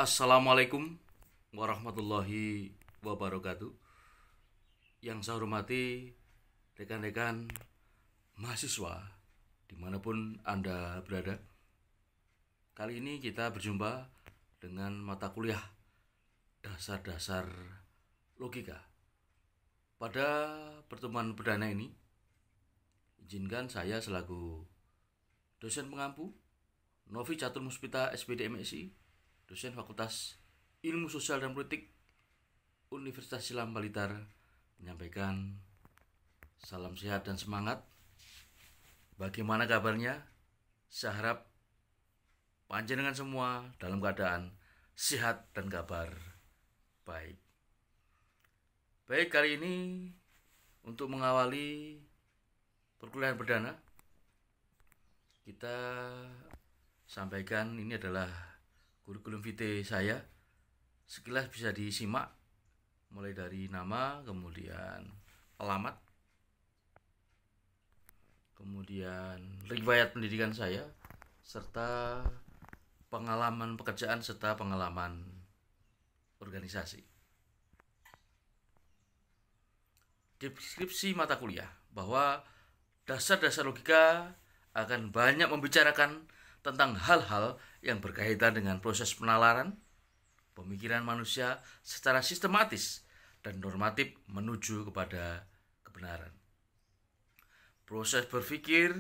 Assalamualaikum warahmatullahi wabarakatuh. Yang saya hormati rekan-rekan mahasiswa dimanapun Anda berada. Kali ini kita berjumpa dengan mata kuliah dasar-dasar logika. Pada pertemuan perdana ini, izinkan saya selaku dosen pengampu Novi Catur Muspita SPD MSI, dosen Fakultas Ilmu Sosial dan Politik Universitas Islam Blitar, menyampaikan salam sehat dan semangat. Bagaimana kabarnya? Saya harap panjenengan semua dalam keadaan sehat dan kabar baik. Baik, kali ini untuk mengawali perkuliahan perdana, kita sampaikan ini adalah kurikulum vitae saya. Sekilas bisa disimak mulai dari nama, kemudian alamat, kemudian riwayat pendidikan saya, serta pengalaman pekerjaan serta pengalaman organisasi. Deskripsi mata kuliah bahwa dasar-dasar logika akan banyak membicarakan tentang hal-hal yang berkaitan dengan proses penalaran pemikiran manusia secara sistematis dan normatif menuju kepada kebenaran. Proses berpikir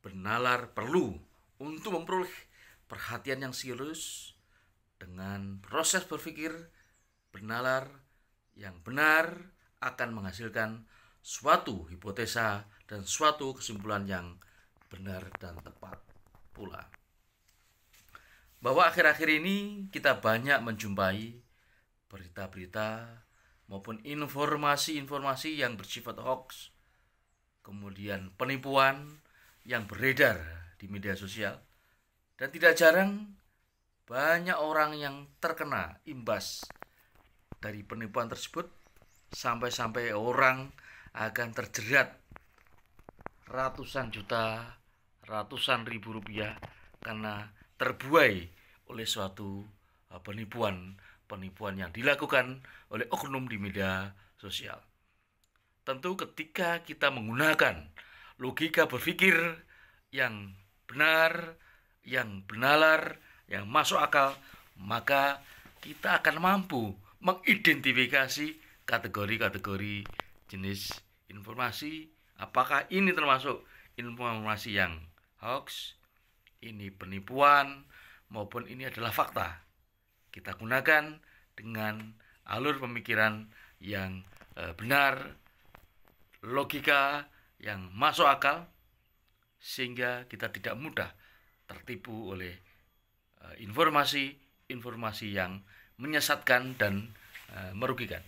bernalar perlu untuk memperoleh perhatian yang serius. Dengan proses berpikir bernalar yang benar akan menghasilkan suatu hipotesa dan suatu kesimpulan yang benar dan tepat pula. Bahwa akhir-akhir ini kita banyak menjumpai berita-berita maupun informasi-informasi yang bersifat hoax, kemudian penipuan yang beredar di media sosial, dan tidak jarang banyak orang yang terkena imbas dari penipuan tersebut, sampai-sampai orang akan terjerat ratusan juta, ratusan ribu rupiah karena terbuai oleh suatu penipuan yang dilakukan oleh oknum di media sosial. Tentu ketika kita menggunakan logika berpikir yang benar, yang benalar, yang masuk akal, maka kita akan mampu mengidentifikasi kategori-kategori jenis informasi. Apakah ini termasuk informasi yang hoax, ini penipuan, maupun ini adalah fakta. Kita gunakan dengan alur pemikiran yang benar, logika yang masuk akal, sehingga kita tidak mudah tertipu oleh informasi-informasi yang menyesatkan dan merugikan.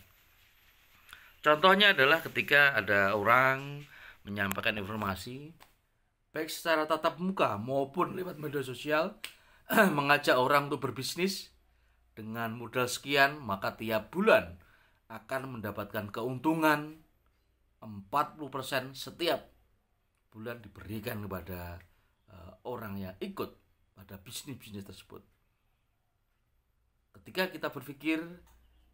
Contohnya adalah ketika ada orang menyampaikan informasi baik secara tatap muka maupun lewat media sosial, mengajak orang untuk berbisnis dengan modal sekian, maka tiap bulan akan mendapatkan keuntungan 40% setiap bulan diberikan kepada orang yang ikut pada bisnis-bisnis tersebut. Ketika kita berpikir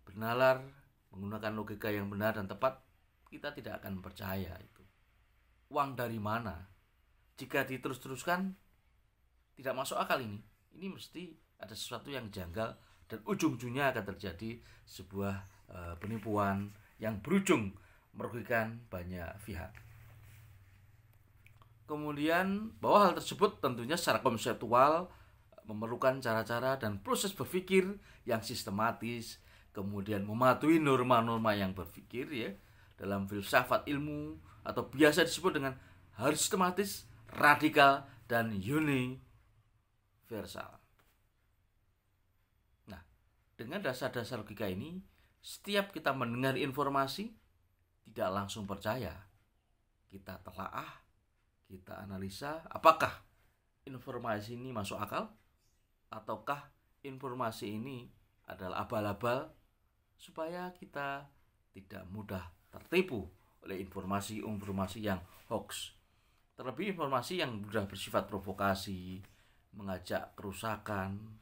bernalar menggunakan logika yang benar dan tepat, kita tidak akan percaya itu. Uang dari mana? Jika diterus-teruskan tidak masuk akal ini. Ini mesti ada sesuatu yang janggal dan ujung-ujungnya akan terjadi sebuah penipuan yang berujung merugikan banyak pihak. Kemudian bahwa hal tersebut tentunya secara konseptual memerlukan cara-cara dan proses berpikir yang sistematis, kemudian mematuhi norma-norma yang berpikir ya dalam filsafat ilmu atau biasa disebut dengan harus sistematis, radikal, dan universal. Nah, dengan dasar-dasar logika ini, setiap kita mendengar informasi, tidak langsung percaya. Kita telaah, kita analisa, apakah informasi ini masuk akal, ataukah informasi ini adalah abal-abal, supaya kita tidak mudah tertipu oleh informasi-informasi yang hoax. Terlebih informasi yang sudah bersifat provokasi, mengajak kerusakan,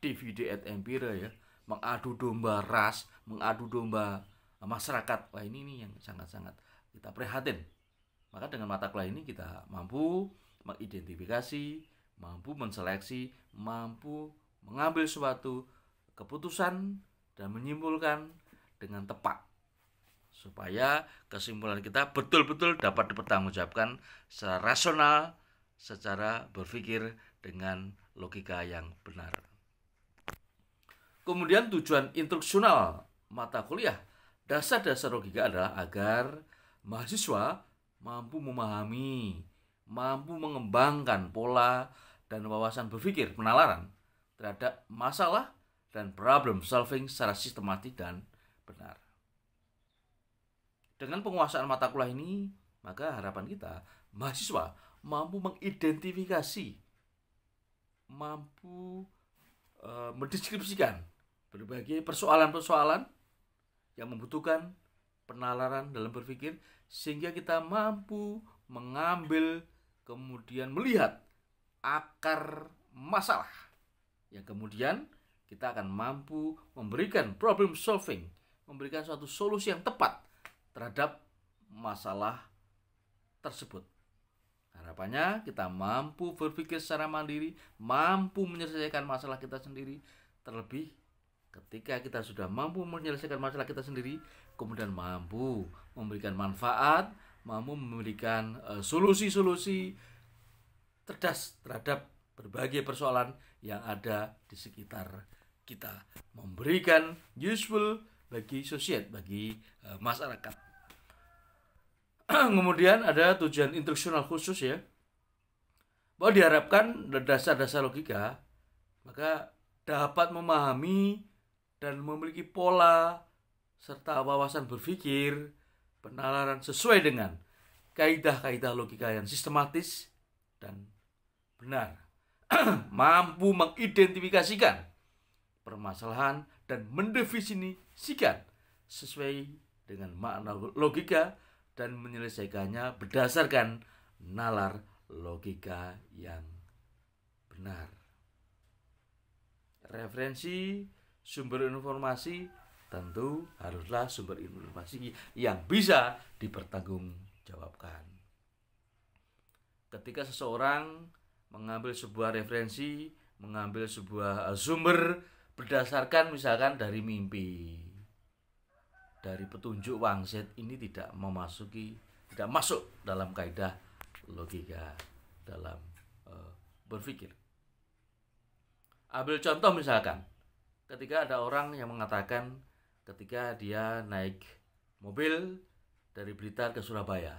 divide et impera ya, mengadu domba ras, mengadu domba masyarakat. Wah, ini nih yang sangat-sangat kita prihatin. Maka dengan mata kuliah ini kita mampu mengidentifikasi, mampu menseleksi, mampu mengambil suatu keputusan dan menyimpulkan dengan tepat, supaya kesimpulan kita betul-betul dapat dipertanggungjawabkan secara rasional, secara berpikir dengan logika yang benar. Kemudian tujuan instruksional mata kuliah dasar-dasar logika adalah agar mahasiswa mampu memahami, mampu mengembangkan pola dan wawasan berpikir penalaran terhadap masalah dan problem solving secara sistematis dan benar. Dengan penguasaan mata kuliah ini, maka harapan kita mahasiswa mampu mengidentifikasi, mampu mendeskripsikan berbagai persoalan-persoalan yang membutuhkan penalaran dalam berpikir, sehingga kita mampu mengambil, kemudian melihat akar masalah, yang kemudian kita akan mampu memberikan problem solving, memberikan suatu solusi yang tepat terhadap masalah tersebut. Harapannya kita mampu berpikir secara mandiri, mampu menyelesaikan masalah kita sendiri. Terlebih ketika kita sudah mampu menyelesaikan masalah kita sendiri, kemudian mampu memberikan manfaat, mampu memberikan solusi-solusi cerdas terhadap berbagai persoalan yang ada di sekitar kita, memberikan useful bagi society, bagi masyarakat. Kemudian ada tujuan instruksional khusus ya, bahwa diharapkan dasar-dasar logika maka dapat memahami dan memiliki pola serta wawasan berpikir penalaran sesuai dengan kaidah-kaidah logika yang sistematis dan benar, mampu mengidentifikasikan permasalahan dan mendefinisikan sesuai dengan makna logika dan menyelesaikannya berdasarkan nalar logika yang benar. Referensi sumber informasi tentu haruslah sumber informasi yang bisa dipertanggungjawabkan. Ketika seseorang mengambil sebuah referensi, mengambil sebuah sumber berdasarkan misalkan dari mimpi, dari petunjuk wangsit, ini tidak masuk dalam kaidah logika dalam berpikir. Ambil contoh misalkan, ketika ada orang yang mengatakan ketika dia naik mobil dari Blitar ke Surabaya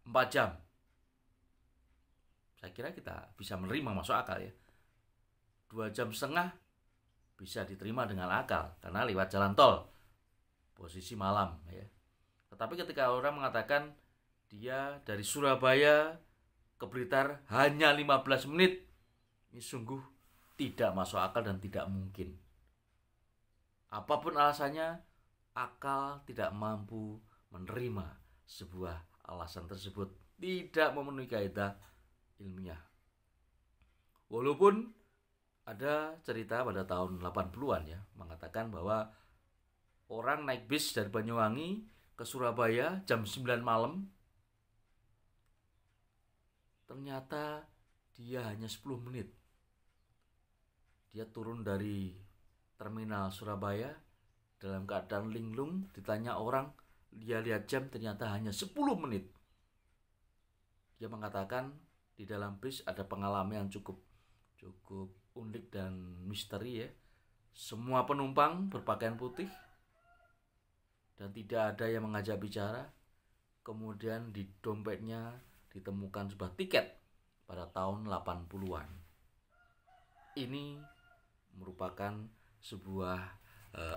4 jam, saya kira kita bisa menerima, masuk akal ya. 2,5 jam bisa diterima dengan akal karena lewat jalan tol, posisi malam ya. Tetapi ketika orang mengatakan dia dari Surabaya ke Blitar hanya 15 menit, ini sungguh tidak masuk akal dan tidak mungkin. Apapun alasannya, akal tidak mampu menerima sebuah alasan tersebut, tidak memenuhi kaidah ilmiah. Walaupun ada cerita pada tahun 80-an ya, mengatakan bahwa orang naik bis dari Banyuwangi ke Surabaya jam 9 malam, ternyata dia hanya 10 menit. Dia turun dari terminal Surabaya dalam keadaan linglung, ditanya orang, dia lihat jam, ternyata hanya 10 menit. Dia mengatakan di dalam bis ada pengalaman yang cukup unik dan misteri ya. Semua penumpang berpakaian putih dan tidak ada yang mengajak bicara. Kemudian di dompetnya ditemukan sebuah tiket pada tahun 80-an. Ini merupakan sebuah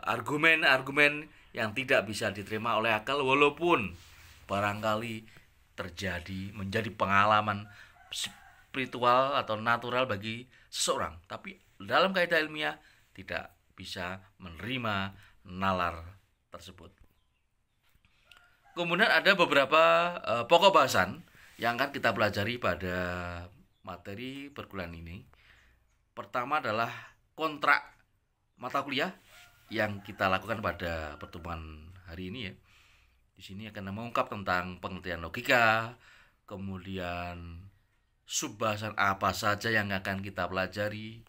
argumen-argumen yang tidak bisa diterima oleh akal, walaupun barangkali terjadi menjadi pengalaman spiritual atau natural bagi seseorang, tapi dalam kaidah ilmiah tidak bisa menerima nalar tersebut. Kemudian ada beberapa pokok bahasan yang akan kita pelajari pada materi perkuliahan ini. Pertama adalah kontrak mata kuliah yang kita lakukan pada pertemuan hari ini ya. Di sini akan mengungkap tentang pengertian logika, kemudian subbahasan apa saja yang akan kita pelajari.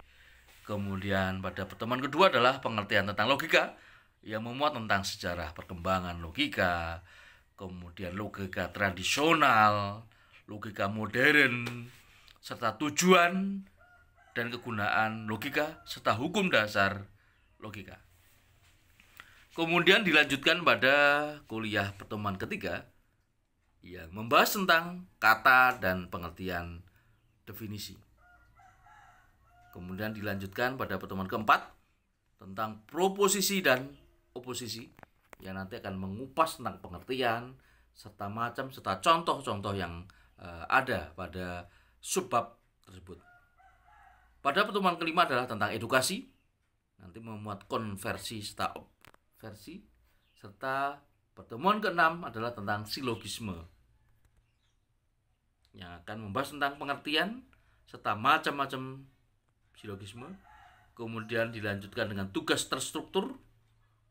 Kemudian pada pertemuan kedua adalah pengertian tentang logika yang memuat tentang sejarah perkembangan logika, kemudian logika tradisional, logika modern, serta tujuan dan kegunaan logika, serta hukum dasar logika. Kemudian dilanjutkan pada kuliah pertemuan ketiga yang membahas tentang kata dan pengertian definisi. Kemudian dilanjutkan pada pertemuan keempat tentang proposisi dan oposisi yang nanti akan mengupas tentang pengertian serta contoh-contoh yang ada pada subbab tersebut. Pada pertemuan kelima adalah tentang edukasi, nanti memuat konversi serta obversi, serta pertemuan keenam adalah tentang silogisme yang akan membahas tentang pengertian serta macam-macam silogisme. Kemudian dilanjutkan dengan tugas terstruktur,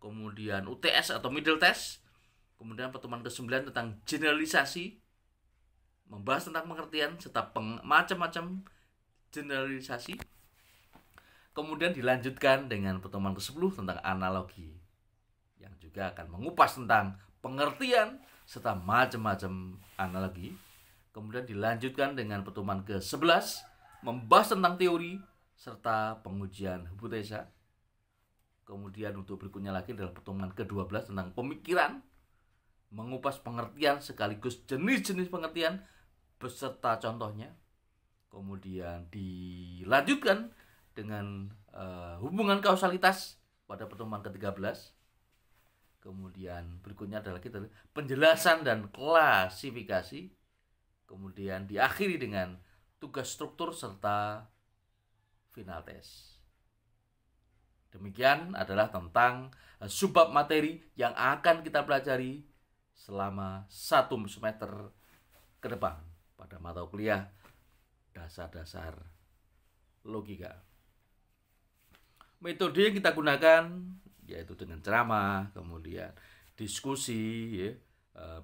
kemudian UTS atau middle test. Kemudian pertemuan ke-9 tentang generalisasi, membahas tentang pengertian serta macam-macam generalisasi. Kemudian dilanjutkan dengan pertemuan ke-10 tentang analogi yang juga akan mengupas tentang pengertian serta macam-macam analogi. Kemudian dilanjutkan dengan pertemuan ke-11 membahas tentang teori serta pengujian hipotesa. Kemudian untuk berikutnya lagi adalah pertemuan ke-12 tentang pemikiran, mengupas pengertian sekaligus jenis-jenis pengertian beserta contohnya. Kemudian dilanjutkan dengan hubungan kausalitas pada pertemuan ke-13. Kemudian berikutnya adalah kita penjelasan dan klasifikasi. Kemudian diakhiri dengan tugas struktur serta final test. Demikian adalah tentang subbab materi yang akan kita pelajari selama 1 semester ke depan pada mata kuliah dasar-dasar logika. Metode yang kita gunakan yaitu dengan ceramah, kemudian diskusi,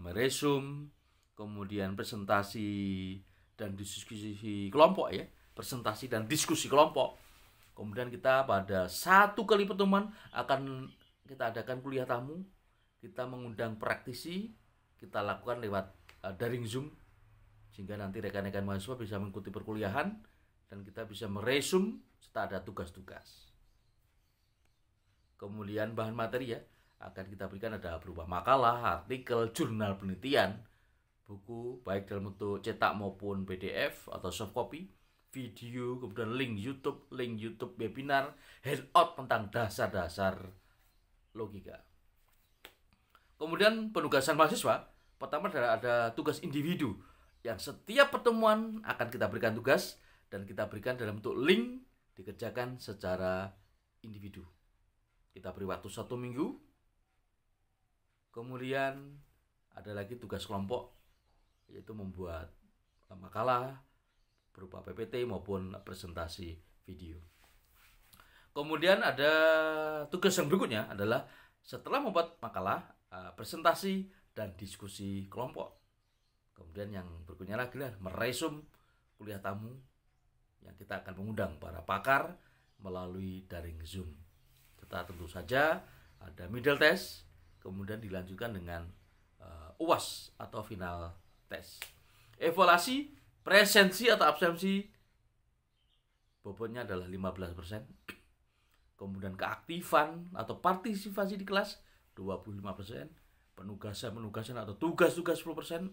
meresum, kemudian presentasi dan diskusi kelompok ya, presentasi dan diskusi kelompok. Kemudian kita pada 1 kali pertemuan akan kita adakan kuliah tamu, kita mengundang praktisi, kita lakukan lewat daring Zoom sehingga nanti rekan-rekan mahasiswa bisa mengikuti perkuliahan dan kita bisa meresum serta ada tugas-tugas. Kemudian bahan materi ya akan kita berikan ada berupa makalah, artikel, jurnal penelitian, buku baik dalam bentuk cetak maupun PDF atau soft copy, video, kemudian link YouTube webinar, handout tentang dasar-dasar logika. Kemudian penugasan mahasiswa, pertama adalah ada tugas individu yang setiap pertemuan akan kita berikan tugas dan kita berikan dalam bentuk link dikerjakan secara individu. Kita beri waktu 1 minggu. Kemudian ada lagi tugas kelompok yaitu membuat makalah berupa PPT maupun presentasi video. Kemudian ada tugas yang berikutnya adalah setelah membuat makalah, presentasi dan diskusi kelompok. Kemudian yang berikutnya lagi adalah meresum kuliah tamu yang kita akan mengundang para pakar melalui daring Zoom. Serta tentu saja ada middle test, kemudian dilanjutkan dengan UAS atau final test. Evaluasi presensi atau absensi bobotnya adalah 15%. Kemudian keaktifan atau partisipasi di kelas 25%. Penugasan atau tugas-tugas 10%.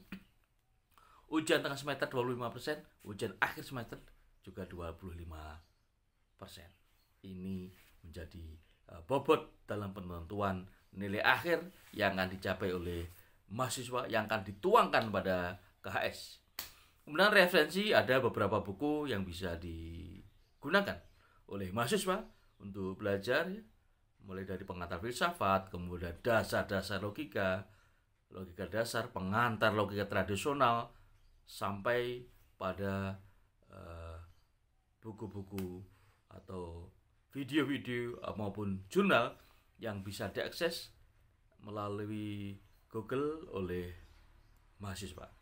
Ujian tengah semester 25%, ujian akhir semester juga 25%. Ini menjadi bobot dalam penentuan nilai akhir yang akan dicapai oleh mahasiswa yang akan dituangkan pada KHS. Kemudian referensi, ada beberapa buku yang bisa digunakan oleh mahasiswa untuk belajar ya, mulai dari pengantar filsafat, kemudian dasar-dasar logika, logika dasar, pengantar logika tradisional, sampai pada buku-buku atau video-video maupun jurnal yang bisa diakses melalui Google oleh mahasiswa.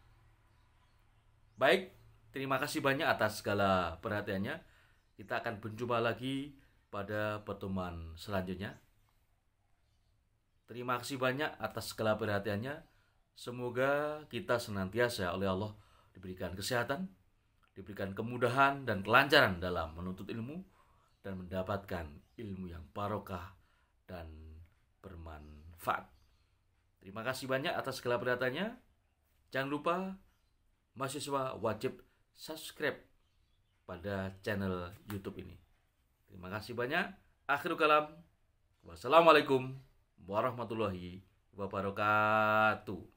Baik, terima kasih banyak atas segala perhatiannya. Kita akan berjumpa lagi pada pertemuan selanjutnya. Terima kasih banyak atas segala perhatiannya. Semoga kita senantiasa oleh Allah diberikan kesehatan, diberikan kemudahan dan kelancaran dalam menuntut ilmu, dan mendapatkan ilmu yang barokah dan bermanfaat. Terima kasih banyak atas segala perhatiannya. Jangan lupa mahasiswa wajib subscribe pada channel YouTube ini. Terima kasih banyak. Akhirul kalam. Wassalamualaikum warahmatullahi wabarakatuh.